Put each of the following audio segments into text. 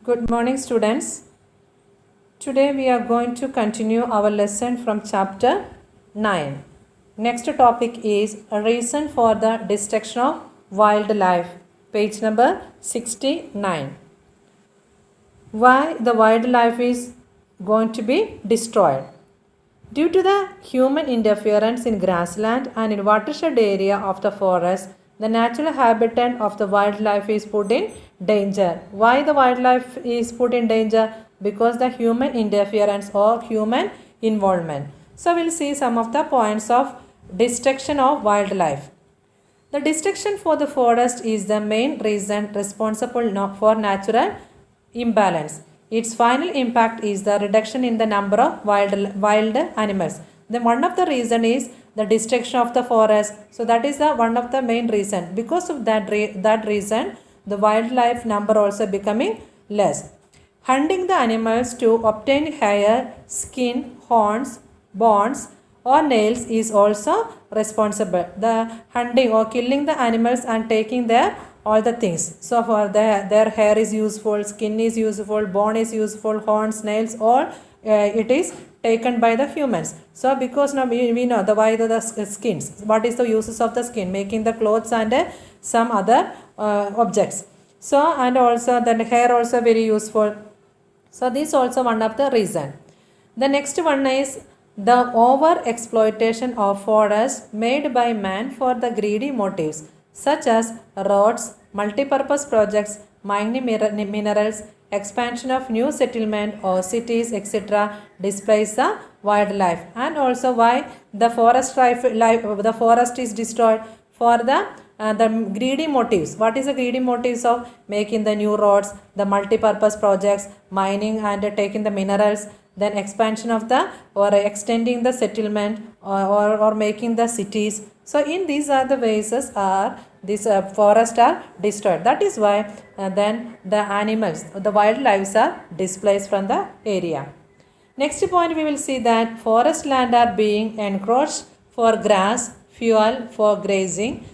Good morning, students. Today we are going to continue our lesson from chapter 9. Next topic is a reason for the destruction of wildlife. Page number 69. Why the wildlife is going to be destroyed? Due to the human interference in grassland and in watershed area of the forest, the natural habitat of the wildlife is put in danger. Why the wildlife is put in danger? Because the human interference or human involvement. So we'll see some of the points of destruction of wildlife. The destruction for the forest is the main reason responsible for natural imbalance. Its final impact is the reduction in the number of wild animals. Then one of the reason is the destruction of the forest. So that is the one of the main reason. Because of that reason, the wildlife number also becoming less. Hunting the animals to obtain hair, skin, horns, bones, or nails is also responsible. The hunting or killing the animals and taking their all the things. So for their hair is useful, skin is useful, bone is useful, horns, nails, all it is taken by the humans. So because now we know the why the skins. What is the uses of the skin? Making the clothes and some other objects. So and also the hair also very useful. So this also one of the reason. The next one is the over exploitation of forests made by man for the greedy motives such as roads, multi-purpose projects, mining minerals, expansion of new settlement or cities, etc. displace the wildlife. And also why the the forest is destroyed for the greedy motives. What is the greedy motives of making the new roads, the multi-purpose projects, mining and taking the minerals, then expansion of the or extending the settlement or making the cities. So in these are the ways are these forests are destroyed. That is why then the animals, the wildlife are displaced from the area. Next point we will see that forest land are being encroached for grass, fuel for grazing.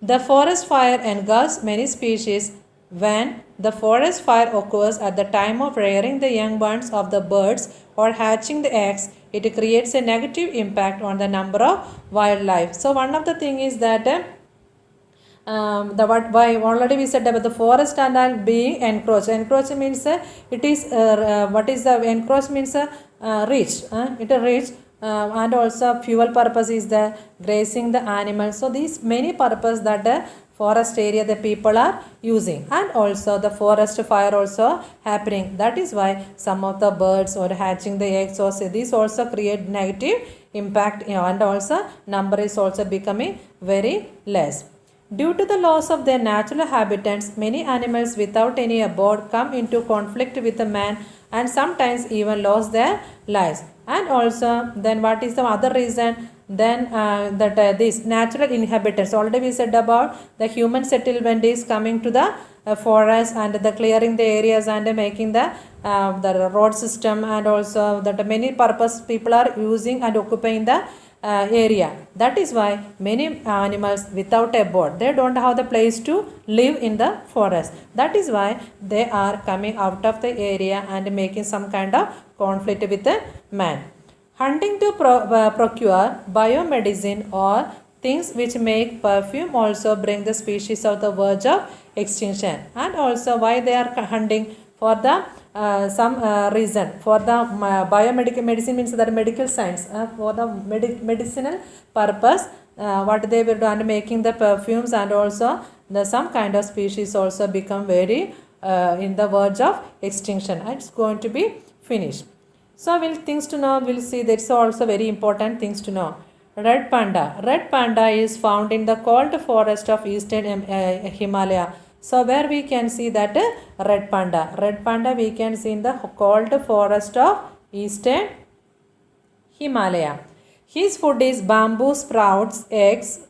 The forest fire engulfs many species. When the forest fire occurs at the time of rearing the young ones of the birds or hatching the eggs, it creates a negative impact on the number of wildlife. So one of the thing is that the what why already we said about the forest and all being encroached. Encroach means it is what is the encroach means reach. It is reach. And also fuel purpose is the grazing the animals. So these many purpose that the forest area the people are using, and also the forest fire also happening. That is why some of the birds or hatching the eggs or say this also create negative impact, and also number is also becoming very less. Due to the loss of their natural habitats, many animals without any abode come into conflict with the man and sometimes even lose their lives. And also then what is the other reason? Then that this natural inhabitants, already we said about the human settlement is coming to the forest and the clearing the areas and making the road system, and also that many purpose people are using and occupying the area. That is why many animals without a board, they don't have the place to live in the forest. That is why they are coming out of the area and making some kind of conflict with the man. Hunting to procure biomedicine or things which make perfume also bring the species of the verge of extinction. And also why they are hunting for the some reason for the biomedical medicine means that medical science for the medicinal purpose, what they will do and making the perfumes, and also the some kind of species also become very in the verge of extinction and it's going to be finished. So we'll things to know, we'll see that's also very important things to know. Red panda. Red panda is found in the cold forest of eastern Himalaya. So where we can see that red panda. Red panda we can see in the cold forest of eastern Himalaya. His food is bamboo sprouts, eggs,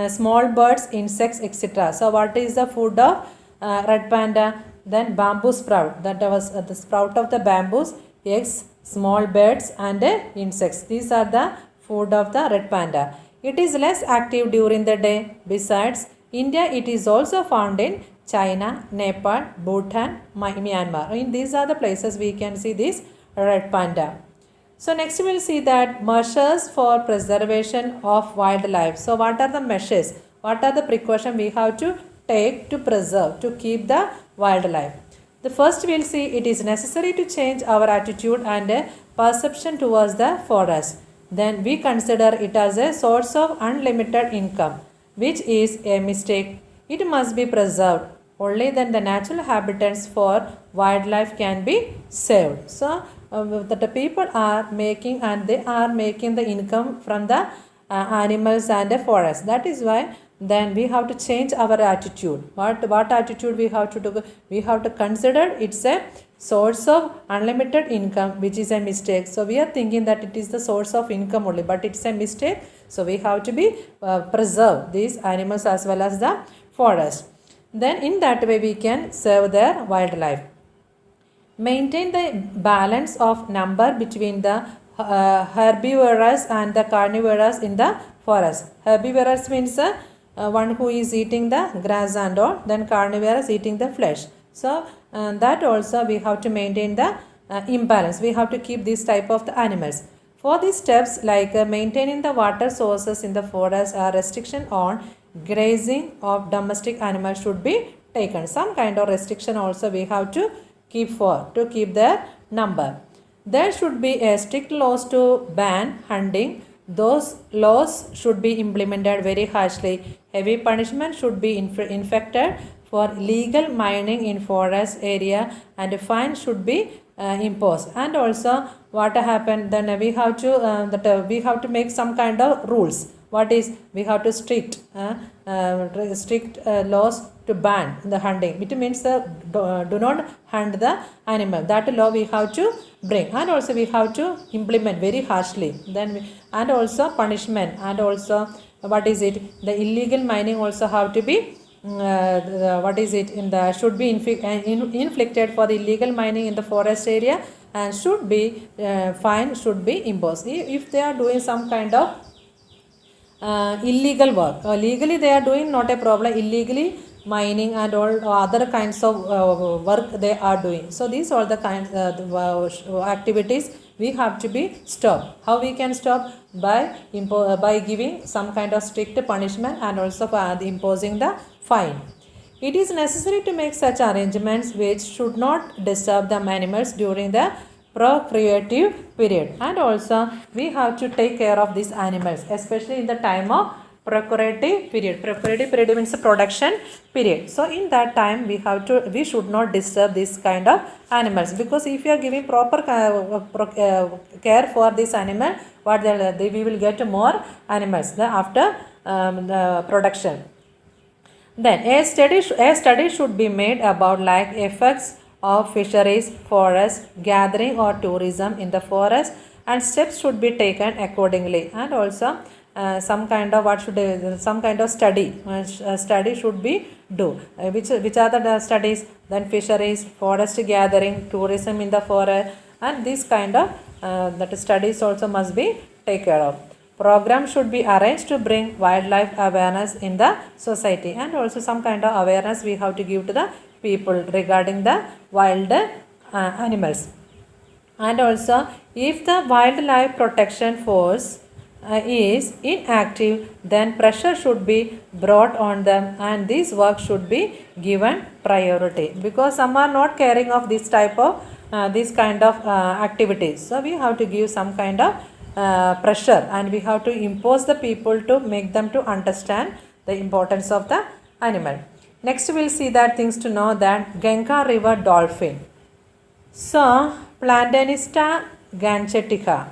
small birds, insects, etc. So what is the food of red panda? Then bamboo sprout. That was the sprout of the bamboos, eggs, small birds and insects. These are the food of the red panda. It is less active during the day. Besides, India it is also found in China, Nepal, Bhutan, Myanmar. In these are the places we can see this red panda. So next we will see that measures for preservation of wildlife. So what are the measures? What are the precautions we have to take to preserve, to keep the wildlife? The first we will see it is necessary to change our attitude and perception towards the forest. Then we consider it as a source of unlimited income, which is a mistake. It must be preserved. Only then the natural habitats for wildlife can be saved. So the people are making and they are making the income from the animals and the forest. That is why then we have to change our attitude. What attitude we have to do? We have to consider it's a source of unlimited income, which is a mistake. So we are thinking that it is the source of income only, but it's a mistake. So we have to be preserve these animals as well as the forest. Then in that way we can save their wildlife. Maintain the balance of number between the herbivorous and the carnivorous in the forest. Herbivorous means one who is eating the grass and all, then carnivorous eating the flesh. So that also we have to maintain the imbalance. We have to keep this type of the animals. For these steps like maintaining the water sources in the forest, a restriction on grazing of domestic animals should be taken. Some kind of restriction also we have to keep to keep their number. There should be a strict laws to ban hunting. Those laws should be implemented very harshly. Heavy punishment should be inflicted for illegal mining in forest area and a fine should be imposed. And also what happened then we have to make some kind of rules. What is we have to strict laws to ban the hunting. It means do not hunt the animal. That law we have to bring, and also we have to implement very harshly. Then and also punishment, and also what is it? The illegal mining also have to be what is it in the should be inflicted for the illegal mining in the forest area, and should be fine should be imposed if they are doing some kind of illegal work. Legally they are doing not a problem. Illegally mining and all other kinds of work they are doing. So these are the kinds activities we have to be stopped. How we can stop? By giving some kind of strict punishment and also imposing the fine. It is necessary to make such arrangements which should not disturb the animals during the procreative period, and also we have to take care of these animals especially in the time of procreative period. Procreative period means the production period. So in that time we should not disturb this kind of animals, because if you are giving proper care for this animal, we will get more animals after the production. Then a study should be made about like effects of fisheries, forest gathering or tourism in the forest, and steps should be taken accordingly. And also some kind of study should be do. Which are the studies? Then fisheries, forest gathering, tourism in the forest, and this kind of that studies also must be taken care of. Program should be arranged to bring wildlife awareness in the society, and also some kind of awareness we have to give to the people regarding the wild animals. And also if the wildlife protection force is inactive, then pressure should be brought on them and this work should be given priority, because some are not caring of this type of this kind of activities. So we have to give some kind of pressure, and we have to impose the people to make them to understand the importance of the animal. Next we will see that things to know that Ganga river dolphin. So Plantanista gangetica.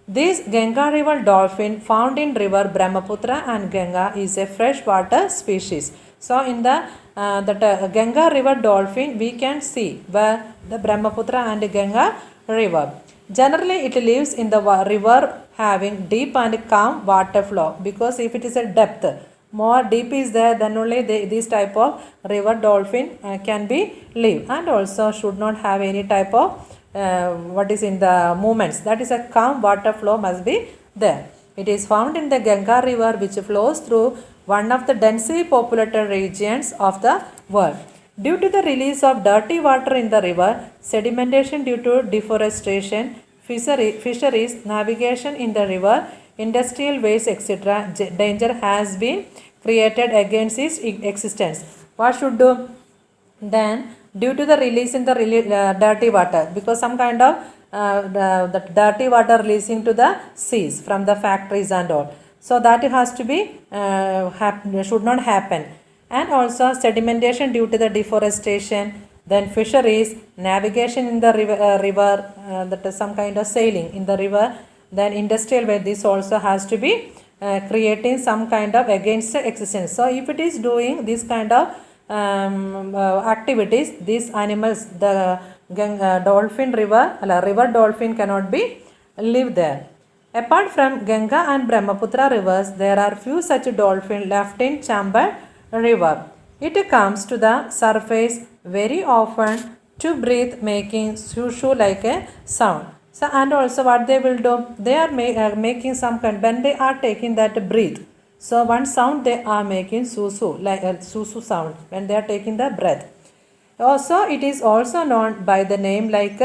This Ganga river dolphin found in river Brahmaputra and Ganga is a freshwater species. So in the Ganga river dolphin we can see where the Brahmaputra and Ganga river. Generally it lives in the river having deep and calm water flow, because if it is a depth, more deep is there, then only this type of river dolphin can be live, and also should not have any type of what is in the movements. That is a calm water flow must be there. It is found in the Ganga river which flows through one of the densely populated regions of the world. Due to the release of dirty water in the river, sedimentation due to deforestation, fisheries, navigation in the river, industrial waste, etc., danger has been created against its existence. What should do? Then, due to the release in the dirty water, because some kind of the dirty water releasing to the seas from the factories and all, so that has to be should not happen. And also sedimentation due to the deforestation, then fisheries, navigation in the river, that is some kind of sailing in the river, then industrial waste, this also has to be creating some kind of against existence. So if it is doing this kind of activities, these animals, the dolphin river dolphin cannot be live there. Apart from Ganga and Brahmaputra rivers, there are few such dolphin left in Chambal river. It comes to the surface very often to breathe, making shoo like a sound. So, and also what they will do, they are making some kind, when they are taking that breathe. So one sound they are making susu, like a susu sound when they are taking the breath. Also, it is also known by the name like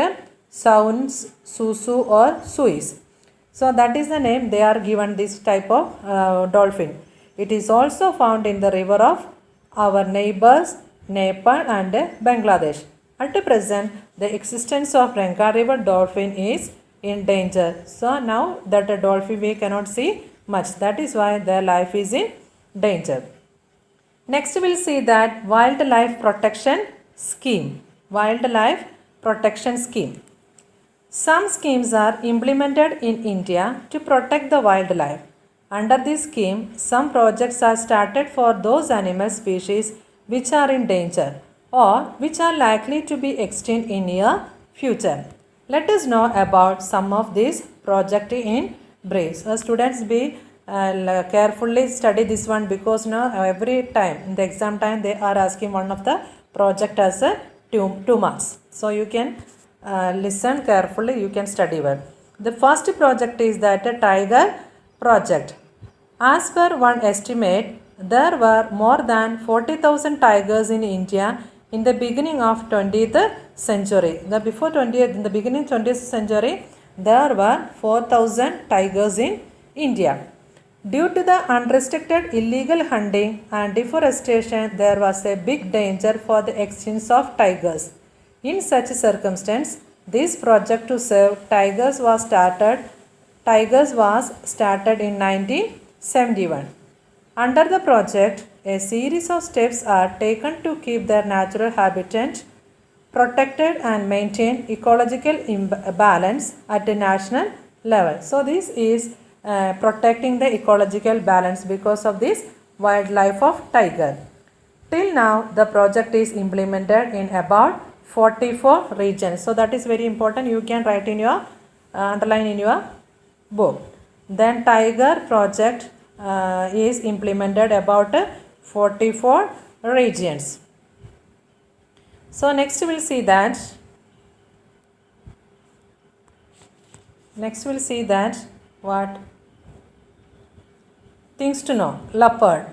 sounds, susu or suis. So that is the name they are given this type of dolphin. It is also found in the river of our neighbors Nepal and Bangladesh. At present, the existence of Ganga river dolphin is in danger. So now that a dolphin we cannot see much. That is why their life is in danger. Next we will see that wildlife protection scheme. Wildlife protection scheme. Some schemes are implemented in India to protect the wildlife. Under this scheme, some projects are started for those animal species which are in danger or which are likely to be extinct in near future. Let us know about some of these projects in brief. So students be carefully study this one, because now every time in the exam time they are asking one of the project as a 2 marks. So you can listen carefully, you can study well. The first project is that a tiger project. As per one estimate, there were more than 40,000 tigers in India in the beginning of 20th century. In the beginning 20th century, there were 4,000 tigers in India. Due to the unrestricted illegal hunting and deforestation, there was a big danger for the extinction of tigers. In such circumstance, this project to save tigers was started in 1971. Under the project, a series of steps are taken to keep their natural habitat protected and maintain ecological balance at a national level. So this is protecting the ecological balance because of this wildlife of tiger. Till now, the project is implemented in about 44 regions. So that is very important. You can write in your underline in your book. Then tiger project is implemented about 44 regions. So next we'll see that. What things to know. Leopard.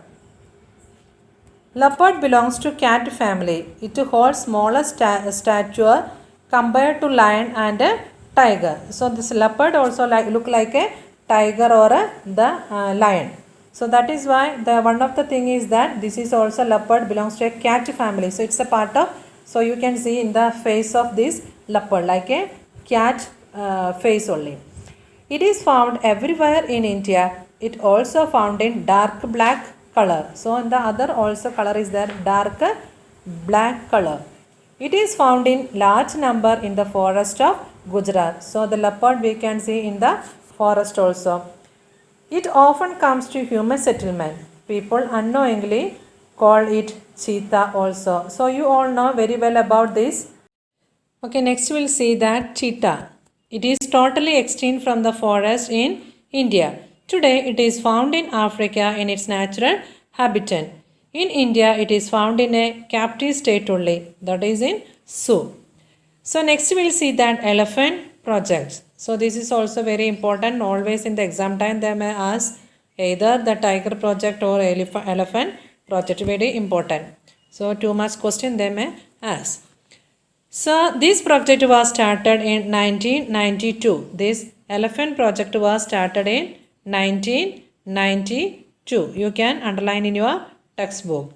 Leopard belongs to cat family. It holds smaller stature compared to lion and a tiger. So this leopard also look like a tiger or the lion. So that is why one of the thing is that this is also leopard belongs to a cat family. So it's a part of, so you can see in the face of this leopard like a cat face only. It is found everywhere in India. It also found in dark black color. So in the other also color is there, dark black color. It is found in large number in the forest of Gujarat. So the leopard we can see in the forest also. It often comes to human settlement. People unknowingly call it cheetah also. So you all know very well about this. Okay, next we'll see that cheetah. It is totally extinct from the forest in India. Today it is found in Africa in its natural habitat. In India it is found in a captive state only, that is in zoo. So next we will see that elephant. projects. So this is also very important. Always in the exam time they may ask either the tiger project or elephant project. Very important. So 2 marks question they may ask. So this project was started in 1992. This elephant project was started in 1992. You can underline in your textbook.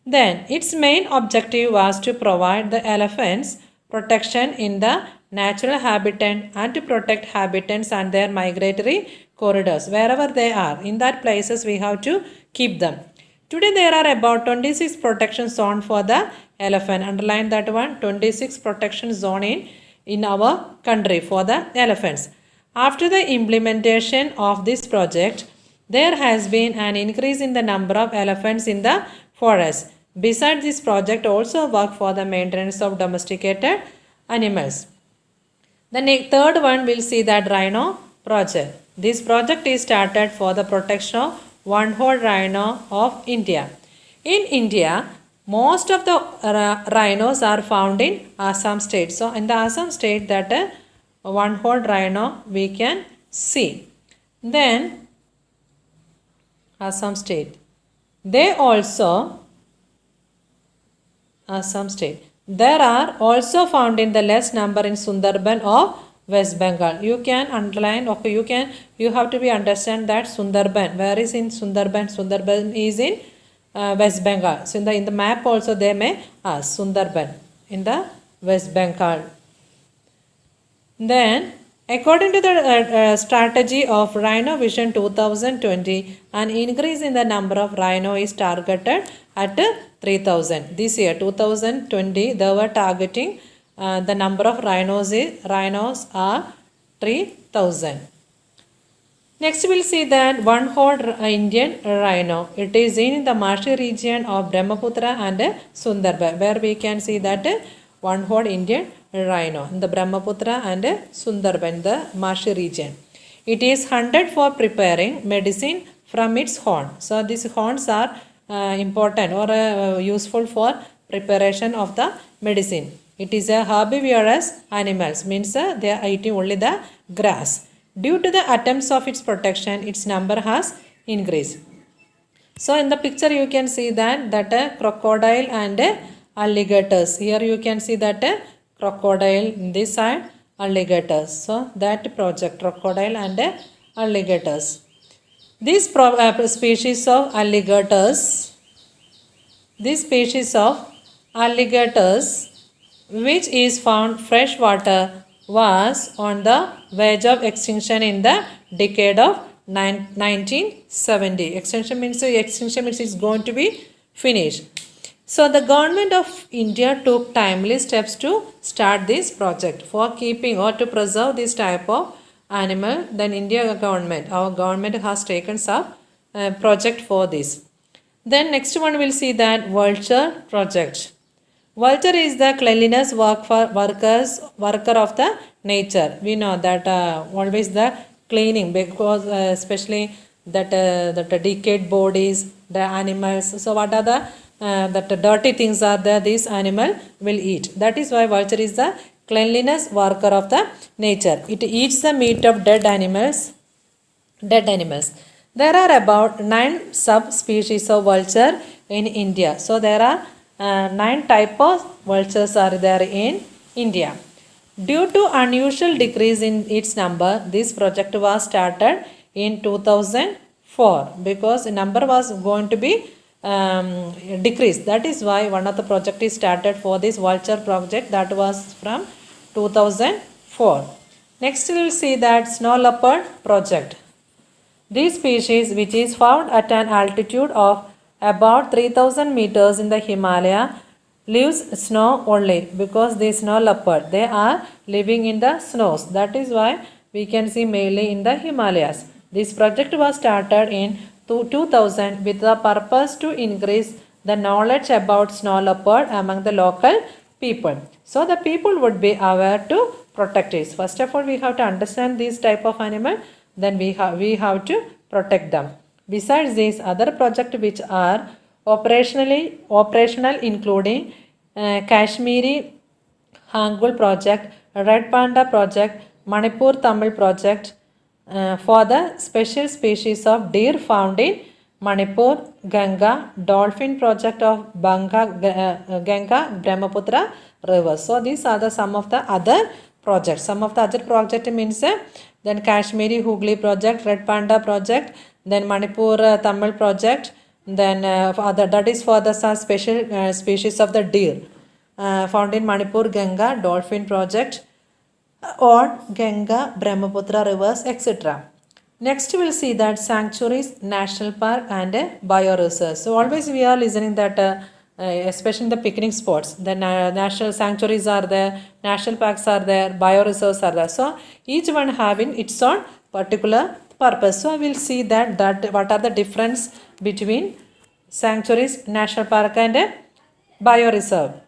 Then its main objective was to provide the elephants protection in the natural habitat and to protect habitants and their migratory corridors wherever they are. In that places we have to keep them. Today there are about 26 protection zone for the elephant. Underline that one, 26 protection zone in our country for the elephants. After the implementation of this project, there has been an increase in the number of elephants in the forest. Besides this project also work for the maintenance of domesticated animals. The third one will see that rhino project. This project is started for the protection of one-horned rhino of India. In India, most of the rhinos are found in Assam state. So in the Assam state that one-horned rhino we can see. Then Assam state. They also Assam state. There are also found in the less number in Sundarban of West Bengal. You can underline, okay, you have to be understand that Sundarban. Where is in Sundarban? Sundarban is in West Bengal. So in the map also they may ask Sundarban in the West Bengal. Then according to the strategy of Rhino Vision 2020, an increase in the number of rhino is targeted at 3,000. This year 2020 they were targeting the number of rhinos are 3,000. Next we will see that one-horned Indian rhino. It is in the marshy region of Brahmaputra and Sundarban, where we can see that one-horned Indian rhino in the Brahmaputra and Sundarban, the marshy region. It is hunted for preparing medicine from its horn. So these horns are important or useful for preparation of the medicine. It is a herbivorous animals, means they are eating only the grass. Due to the attempts of its protection, its number has increased. So in the picture you can see that crocodile and alligators. Here you can see that crocodile in this side, alligators. So that project crocodile and alligators. This species of alligators, which is found freshwater, was on the verge of extinction in the decade of 1970. Extinction means it's going to be finished. So the government of India took timely steps to start this project for keeping or to preserve this type of animal. Then our government has taken some project for this. Then next one we'll see that vulture project. Vulture is the cleanliness worker of the nature. We know that always the cleaning, because especially that the decayed bodies, the animals. So what are the dirty things are there, this animal will eat. That is why vulture is the cleanliness worker of the nature. It eats the meat of dead animals. There are about 9 subspecies of vulture in India. So there are 9 types of vultures are there in India. Due to unusual decrease in its number, this project was started in 2004 because the number was going to be decreased. That is why one of the project is started for this vulture project, that was from 2004. Next we will see that snow leopard project. This species, which is found at an altitude of about 3000 meters in the Himalaya, lives snow only, because the snow leopard, they are living in the snows. That is why we can see mainly in the Himalayas. This project was started in 2000 with the purpose to increase the knowledge about snow leopard among the local people. So the people would be aware to protect it. First of all, we have to understand this type of animal, then we have to protect them. Besides this, other projects which are operational including Kashmiri Hangul project, Red Panda project, Manipur Tamil project for the special species of deer found in Manipur, Ganga, dolphin project of Ganga, Brahmaputra rivers. So these are the some of the other projects. Some of the other project means then Kashmiri Hooghly project, Red Panda project, then Manipur Tamil project, then that is for the special species of the deer found in Manipur, Ganga, dolphin project on Ganga, Brahmaputra rivers, etc. Next we will see that sanctuaries, national park and bioreserves. So always we are listening that especially in the picnic spots, the national sanctuaries are there, national parks are there, bioreserves are there. So each one having its own particular purpose. So we will see that what are the difference between sanctuaries, national park and bioreserve.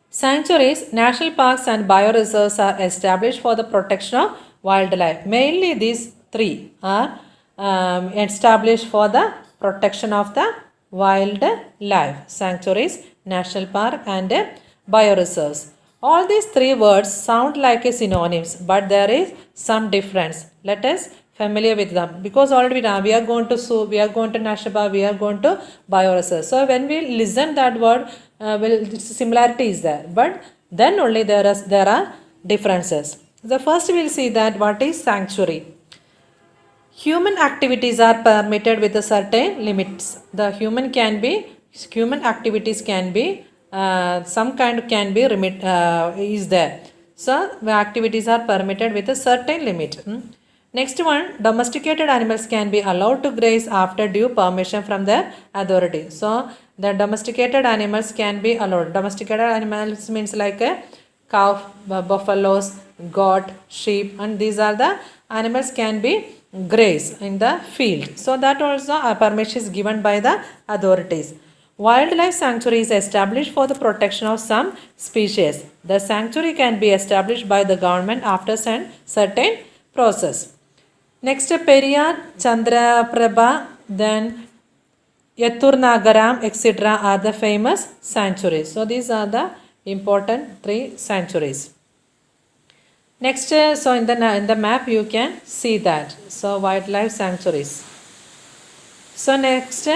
Sanctuaries, national parks and bioreserves are established for the protection of wildlife. Mainly these three are established for the protection of the wildlife. Sanctuaries, national park and bioreserves. All these three words sound like a synonyms, but there is some difference. Let us familiar with them, because already we are going to zoo, we are going to national park, we are going to bioreserve. So when we listen that word, similarity is there, but then only there are differences. The first we will see that what is sanctuary. Human activities are permitted with a certain limits. The human activities can be some kind can be is there. So the activities are permitted with a certain limit. Next one, domesticated animals can be allowed to graze after due permission from the authority. So the domesticated animals can be allowed. Domesticated animals means like a cow, buffaloes, goat, sheep, and these are the animals can be graze in the field. So that also a permission is given by the authorities. Wildlife sanctuary is established for the protection of some species. The sanctuary can be established by the government after certain process. Next, Periyar, Chandraprabha, then Yathurnagaram, etc. are the famous sanctuaries. So these are the important three sanctuaries. Next, so in the map you can see that. So wildlife sanctuaries. So next,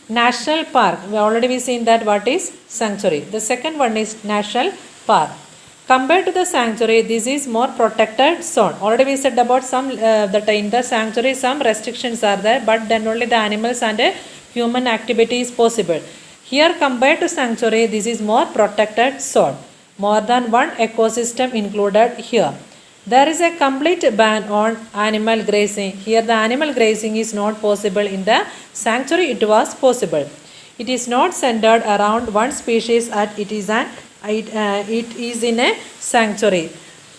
national park. We seen that what is sanctuary. The second one is national park. Compared to the sanctuary, this is more protected zone. Already we said about some that in the sanctuary some restrictions are there, but then only the animals and human activity is possible. Here compared to sanctuary, this is more protected zone. More than one ecosystem included here. There is a complete ban on animal grazing. Here the animal grazing is not possible. In the sanctuary it was possible. It is not centered around one species as it is in a sanctuary.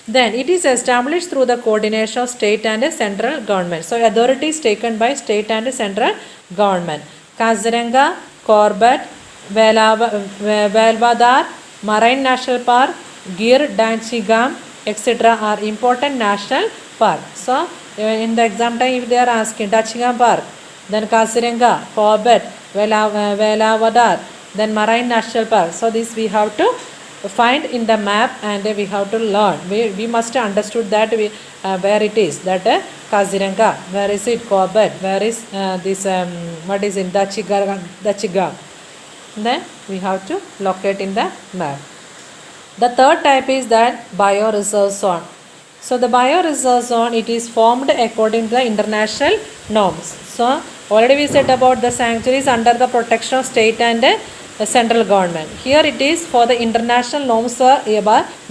Then it is established through the coordination of state and central government. So authorities taken by state and central government. Kaziranga, Corbett, Velvadar, Marine National Park, Gir Danchigam, etc. are important national park. So in the exam time if they are asking Danchigam Park, then Kaziranga, Corbett, Velvadar, then Marine National Park. So this we have to find in the map and we have to learn. We must understood that where it is, that Kaziranga, where is it, Corbett, where is this what is in Danchigam. Then we have to locate in the map. The third type is that bioreserve zone. So the bioreserve zone, it is formed according to the international norms. So already we said about the sanctuaries under the protection of state and the central government. Here it is for the international norms are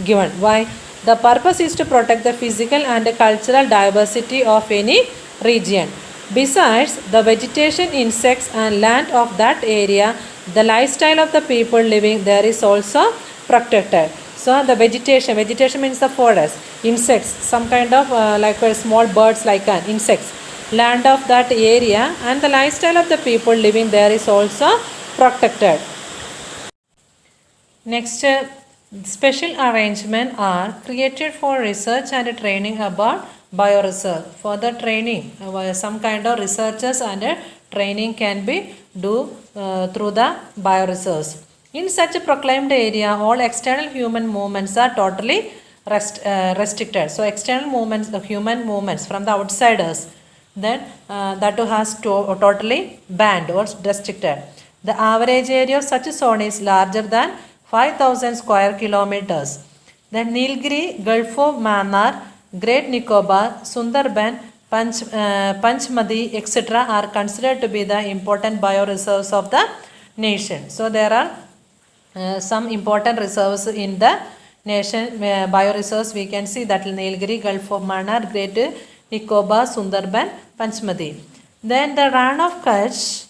given. Why? The purpose is to protect the physical and cultural diversity of any region. Besides the vegetation, insects and land of that area, the lifestyle of the people living there is also protected. So the vegetation means the forest, insects, some kind of like small birds like insects, land of that area and the lifestyle of the people living there is also protected. Next, special arrangements are created for research and training about bioreserve. For the training, some kind of researches and training can be do through the bioreserves. In such a proclaimed area, all external human movements are totally restricted. So external movements, the human movements from the outsiders, then that too has totally banned or restricted. The average area of such a zone is larger than 5,000 square kilometers. Then Nilgiri, Gulf of Mannar, Great Nicobar, Sundarban, Panchmadi, etc. are considered to be the important bioreserves of the nation. So there are some important reserves in the nation, bioreserves. We can see that Nilgiri, Gulf of Mannar, Great Nicobar, Sundarban, Panchmadi. Then the Rann of Kutch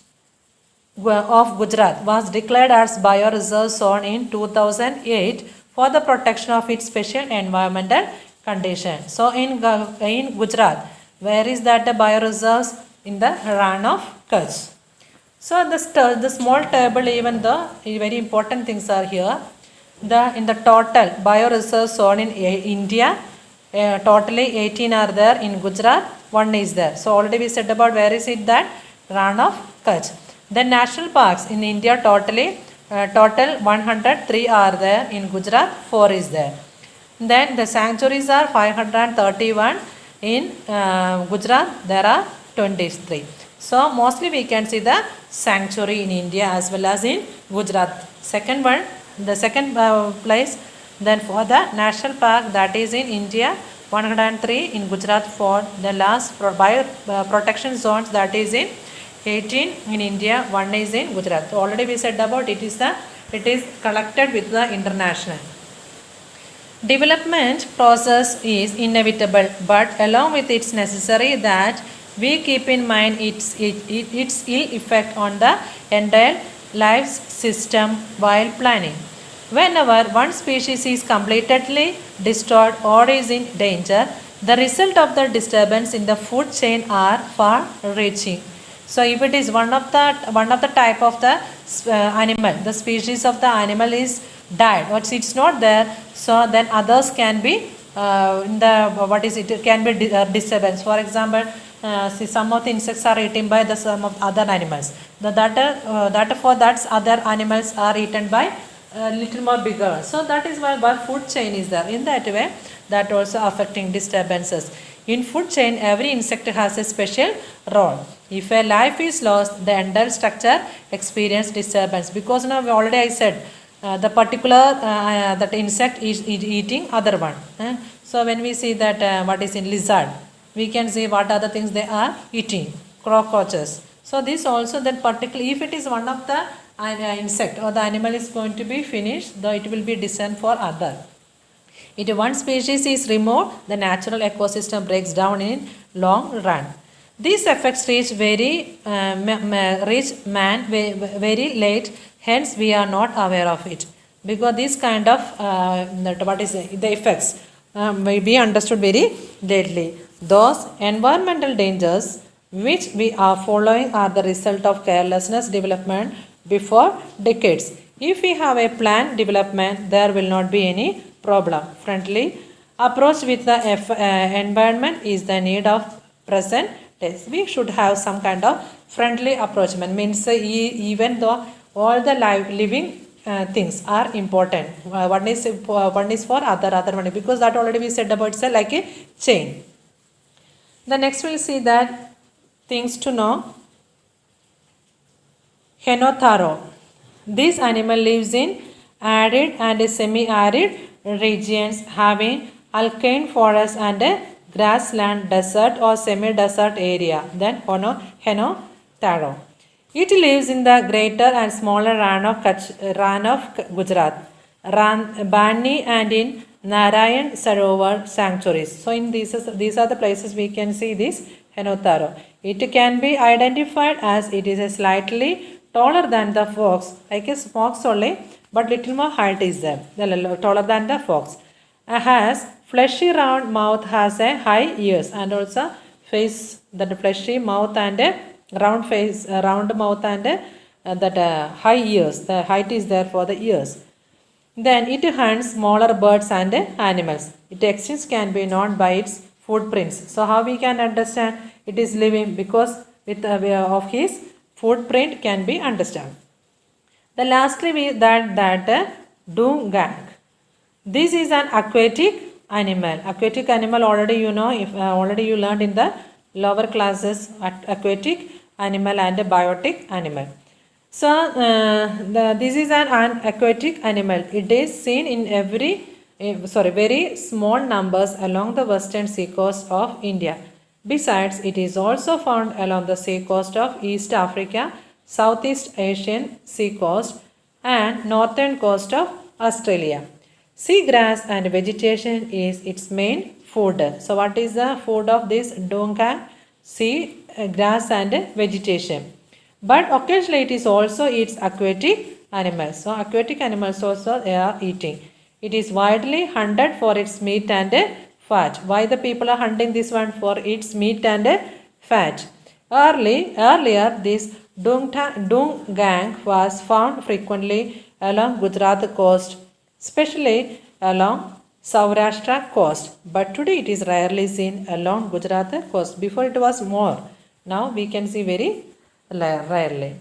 of Gujarat was declared as bioreserve zone in 2008 for the protection of its special environmental condition. So in Gujarat, where is that the bioreserves? In the Rann of Kutch. So the small table, even though very important things are here. In the total bioreserve zone in India, totally 18 are there. In Gujarat, 1 is there. So already we said about where is it, that Rann of Kutch. Then national parks in India, total 103 are there. In Gujarat, 4 is there. Then the sanctuaries are 531. In Gujarat, there are 23. So mostly we can see the sanctuary in India as well as in Gujarat. Second one, the second place. Then for the national park, that is in India, 103. In Gujarat, 4. The last bio protection zones, that is in 18 in India, 1 is in Gujarat. So already we said about it is collected with the international. Development process is inevitable, but along with it's necessary that we keep in mind its ill effect on the entire life system while planning. Whenever one species is completely destroyed or is in danger, the result of the disturbance in the food chain are far-reaching. So if it is one of the type of the animal, the species of the animal is died or it's not there, so then others can be it can be disturbance. For example, see, some of the insects are eaten by some of other animals. That other animals are eaten by little more bigger. So that is why food chain is there. In that way, that also affecting disturbances. In food chain, every insect has a special role. If a life is lost, the entire structure experience disturbance, because now already I said the particular that insect is eating other one. So when we see that what is in lizard, we can see what are the things they are eating, cockroaches. So this also, that particular, if it is one of the insect or the animal is going to be finished, though it will be descent for other. If one species is removed, the natural ecosystem breaks down in long run. These effects reach very late, hence we are not aware of it, because this kind of the effects may be understood very lately. Those environmental dangers which we are following are the result of carelessness development before decades. If we have a planned development, there will not be any problem. Friendly approach with the environment is the need of present days. We should have some kind of friendly approach. Means even though all the living things are important, one is for other one, because that already we said about, it's like a chain. The next we'll see that things to know. Henotharo. This animal lives in arid and semi-arid regions having alpine forest and a grassland, desert or semi-desert area. Then Henotharo. It lives in the greater and smaller Rann of Gujarat, Bani and in Narayan Sarovar sanctuaries. So in these are the places we can see this Henotharo. It can be identified as it is a slightly taller than the fox, like a fox only, but little more height is there, taller than the fox. Has fleshy round mouth, has a high ears, and also face, that fleshy mouth and a round face, round mouth and high ears. The height is there for the ears. Then it hunts smaller birds and animals. Its extents can be known by its footprints. So how we can understand it is living, because with of his footprint can be understood. The lastly that Dungang. This is an aquatic animal. Aquatic animal already you know, if already you learned in the lower classes, aquatic animal and a biotic animal. So this is an aquatic animal. It is seen in very small numbers along the western seacoast of India. Besides, it is also found along the seacoast of East Africa, Southeast Asian seacoast and northern coast of Australia. Seagrass and vegetation is its main food. So what is the food of this dungang? Sea grass and vegetation. But occasionally it is also eats aquatic animals. So aquatic animals also they are eating. It is widely hunted for its meat and fat. Why the people are hunting this one? For its meat and fat. Earlier this dungang was found frequently along Gujarat coast, especially along Saurashtra coast. But today it is rarely seen along Gujarat coast. Before it was more. Now we can see very rarely.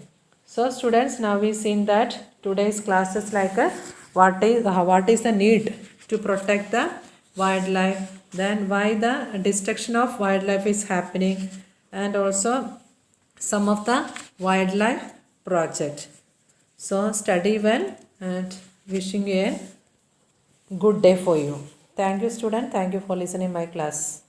So students, now we seen that today's class is like what is the need to protect the wildlife, then why the destruction of wildlife is happening, and also some of the wildlife project. So study well and wishing you a good day for you. Thank you student. Thank you for listening my class.